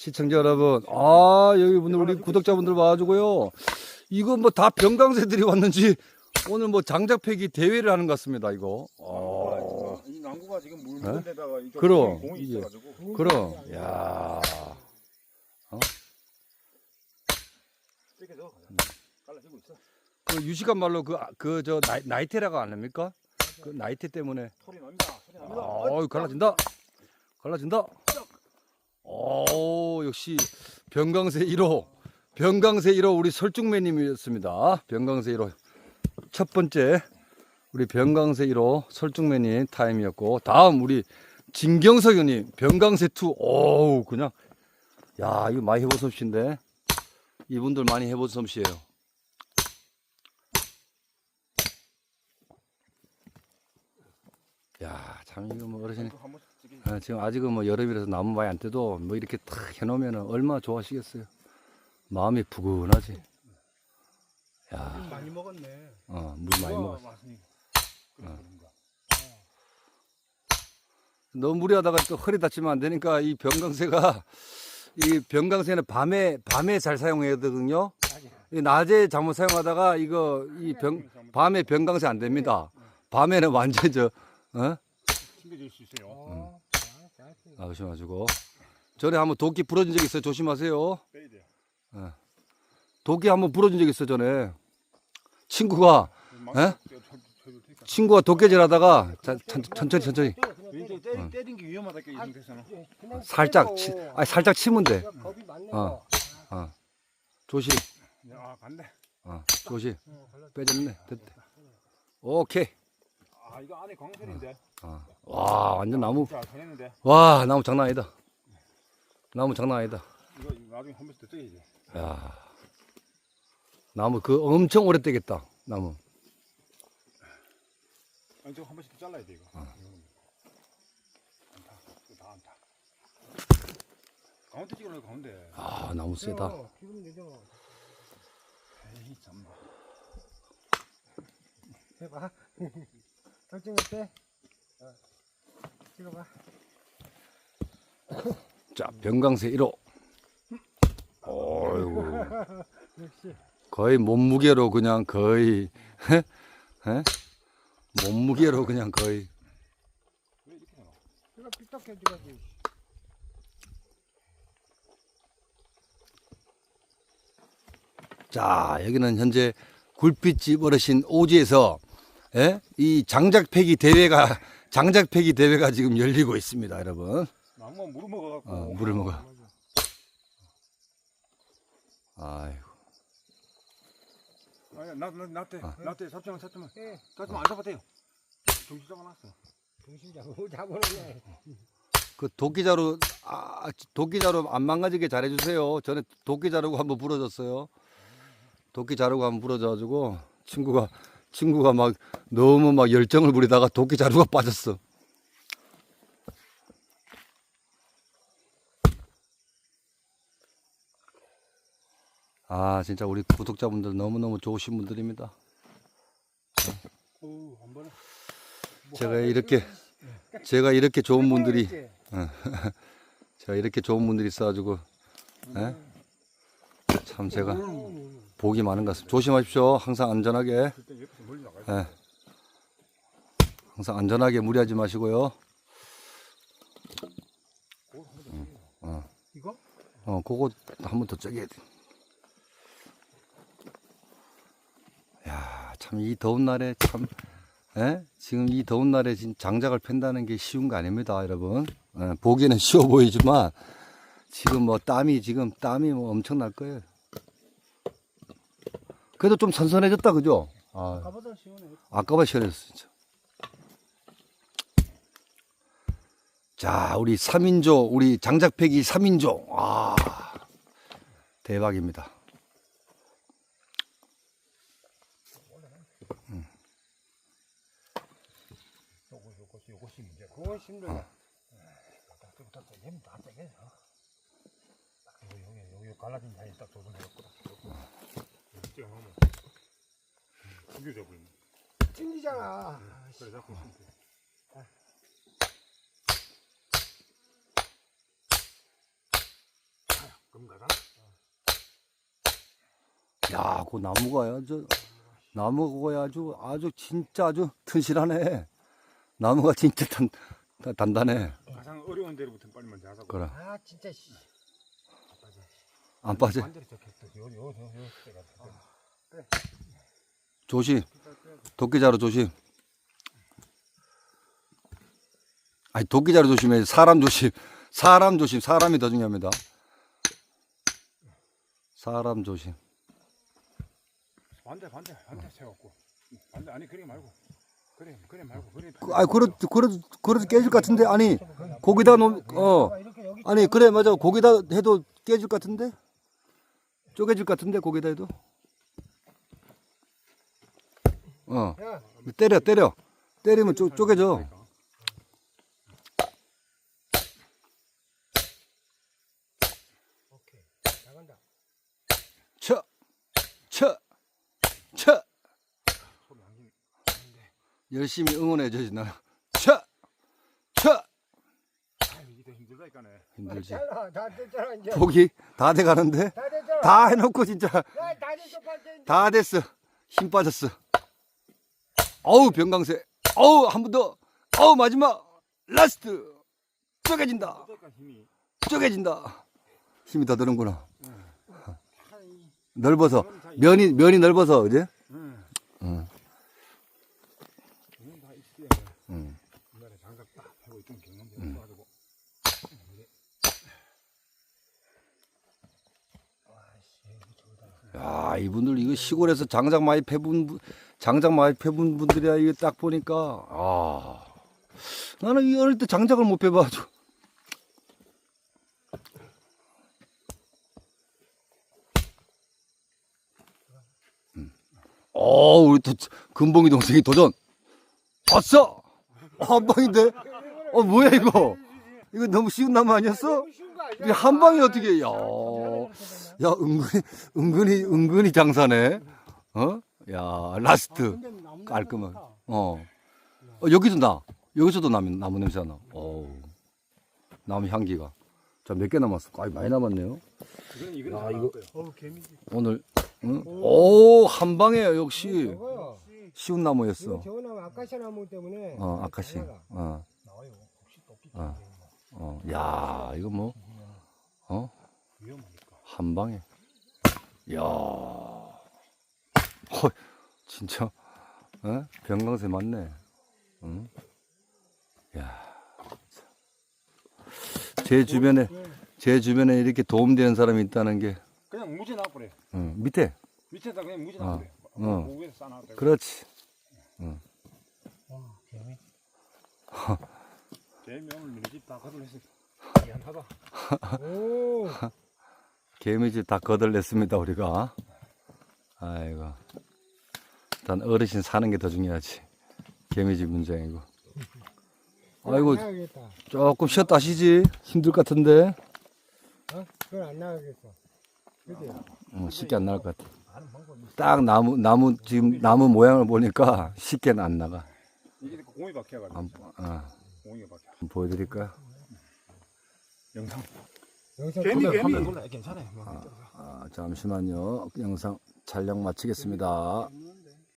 시청자 여러분, 여기 분들, 우리 구독자분들 와가지고요. 이거 뭐 다 병강세들이 왔는지 오늘 뭐 장작패기 대회를 하는 것 같습니다, 이거. 이 나무가 지금 물 묻은 데다가 이쪽 그럼, 공이 이게. 있어가지고. 그럼, 야. 세게 넣어. 갈라지고 있어. 그 유식한 말로 저 나이테라가 안 합니까? 그 나이테 때문에. 소리 납니다. 소리 납니다. 갈라진다. 갈라진다. 역시 병강세 1호. 병강세 1호 우리 설중매님이었습니다. 병강세 1호. 첫 번째 우리 병강세 1호 설중매님 타임이었고, 다음 우리 진경석 형님 병강세 2. 그냥 야, 이거 많이 해본 솜씨인데 이분들 많이 해본 솜씨예요. 야, 참 이거 뭐 어르신 지금 아직은 뭐 여름이라서 나무 많이 안 떼도 뭐 이렇게 탁 해놓으면 얼마나 좋아하시겠어요. 마음이 푸근하지. 야, 물 많이 먹었네. 물 많이 먹었어. 너무 무리하다가 또 허리 다치면 안 되니까 이 병강세는 밤에 잘 사용해야 되거든요. 낮에 잘못 사용하다가 밤에 병강세 안 됩니다. 밤에는 완전 튕겨질 수 있어요. 조심하시고. 전에 한번 도끼 부러진 적 있어요. 조심하세요. 빼야 돼요. 도끼 한번 부러진 적 있어. 전에 친구가 도끼질 하다가 천천히 때린 게 위험하다. 이 상태에서는. 살짝 치면 돼. 겁이 많네. 조심. 간대. 조심. 빼졌네. 됐대. 오케이. 이거 안에 광설인데. 와, 완전 나무. 자, 잘했는데. 와, 나무 장난 아니다. 나무 장난 아니다. 이거 나중에 한 번씩 더 떼야지. 야, 나무 엄청 오래 떼겠다. 나무. 저거 한 번씩 더 잘라야 돼 이거. 안타. 이거 다 안타. 가운데 찍어놓을 가운데. 나무 세다. 기분 내줘. 에이 참나. 해봐. 설정했대. 찍어봐. 자, 병강세 1호. 어이구. 역시. 거의 몸무게로 그냥 거의, 몸무게로 그냥 거의. 왜 이렇게 나와? 이거 삐딱해줘야지. 자, 여기는 현재 굴빛집 어르신 오지에서 이 장작패기 대회가 지금 열리고 있습니다, 여러분. 나무가 물을 먹어갖고. 물을 먹어. 아이고. 나때 잡지만 예. 안 잡아대요. 정신 잡아놨어. 정신 잡으네. 그 도끼자루 안 망가지게 잘해주세요. 전에 도끼자루가 한번 부러졌어요. 도끼자루가 한번 부러져가지고 친구가 막 너무 막 열정을 부리다가 도끼자루가 빠졌어. 진짜 우리 구독자분들 너무너무 좋으신 분들입니다. 한 번에. 제가 이렇게 좋은 분들이 있어가지고 참 제가 복이 많은 것 같습니다. 조심하십시오. 항상 안전하게. 항상 안전하게 무리하지 마시고요. 이거? 그거 한 번 더 쪄야 돼. 야, 참 이 더운 날에 지금 이 더운 날에 장작을 팬다는 게 쉬운 거 아닙니다, 여러분. 보기에는 쉬워 보이지만 지금 뭐 땀이 뭐 엄청 날 거예요. 그래도 좀 선선해졌다, 그죠? 아까보다 시원해. 아까보다 시원했어, 진짜. 자, 우리 3인조, 우리 장작패기 3인조. 대박입니다. 요것이 문제. 그건 힘들어. 얘는 다 떼게. 여기 갈라진 자리 딱 조정해갖고. 찍어놓으면 튕겨져 버리네. 튕기잖아. 그래 자꾸 금 가잖아. 야, 그 나무가 아주 진짜 아주 튼실하네. 나무가 진짜 단단해. 가장 어려운 데로부터 빨리 먼저 하자고. 그래. 아 진짜 씨. 안 빠져. 반대로 적혔어. 요 때가. 조심. 도끼자루 조심. 아니, 도끼자루 조심해. 사람 조심. 사람 조심. 사람이 더 중요합니다. 사람 조심. 반대 세웠고. 반대 아니 그래 말고. 그래 말고. 아니, 그래도 깨질 것 같은데? 아니, 거기다 아니, 그래, 맞아. 거기다 해도 깨질 것 같은데? 쪼개질 것 같은데, 거기다 해도? 야 때려. 때리면 쪼개져. 오케이 나간다. 쳐. 소리 안 지네. 열심히 응원해줘야지, 나. 쳐. 아유 이게 더 힘들다니까네. 힘들지. 잘라 다 됐잖아 이제. 독이 다 돼가는데? 다 됐잖아. 다 해놓고 진짜 야다 됐어 빨리 이제. 다 됐어. 힘 빠졌어. 어우, 병강세. 어우, 한 번 더. 어우, 마지막. 라스트. 쪼개진다. 어떨까 힘이. 쪼개진다. 힘이 더 드는구나. 넓어서. 면이 넓어서, 그지? 응. 응. 다 있어야. 응. 옛날에 장갑 딱 하고 좀 경험돼 가지고. 야, 이분들 이거 시골에서 장작 많이 패분 분들이야. 이거 딱 보니까 나는 이 어릴 때 장작을 못 패봐가지고. 우리 또 금봉이 동생이 도전. 왔어. 한 방인데. 뭐야 이거? 이거 너무 쉬운 나무 아니었어? 너무 쉬운 거 아니야? 이게 한 방에 어떻게? 야, 은근히 장사네. 야, 라스트. 근데 나무 깔끔하게. 냄새가 여기도 여기서도 나무 냄새가 나. 나무 향기가. 자, 몇 개 남았어? 많이 남았네요. 이건 야, 잘 이거- 나올 거예요. 어우 개미지. 오늘, 응? 오, 한 방에 역시 저거요. 쉬운 이거 나무였어. 저 나무 아카시아 나무 때문에. 아카시. 잘 나가. 나와요. 혹시 또끼 야, 이거 뭐, 위험하니까. 한 방에. 야, 진짜, 병강세 맞네. 응? 야, 제 주변에 이렇게 도움되는 사람이 있다는 게, 그냥 무지 놔버려. 밑에. 밑에다 그냥 무지 놔버려. 그 위에서 싸놔도 되고. 그렇지. 와 개미. 개미 오늘 우리 집다 거들렸어. 미안하다. 오. 개미집 다 거들냈습니다, 우리가. 아이고. 일단 어르신 사는 게 더 중요하지. 개미집 문제이고. 아이고, 안 나가겠다. 조금 쉬었다 하시지. 힘들 것 같은데. 그건 안 나가겠어. 그지? 쉽게 안 나갈 것 같아. 딱 지금 나무 모양을 보니까 쉽게는 안 나가. 이게 공이 박혀가지고. 공이 박혀. 한번 보여드릴까요? 영상. 여기서 개미 그거- 개미. 몰라 괜찮아요. 잠시만요. 영상 촬영 마치겠습니다.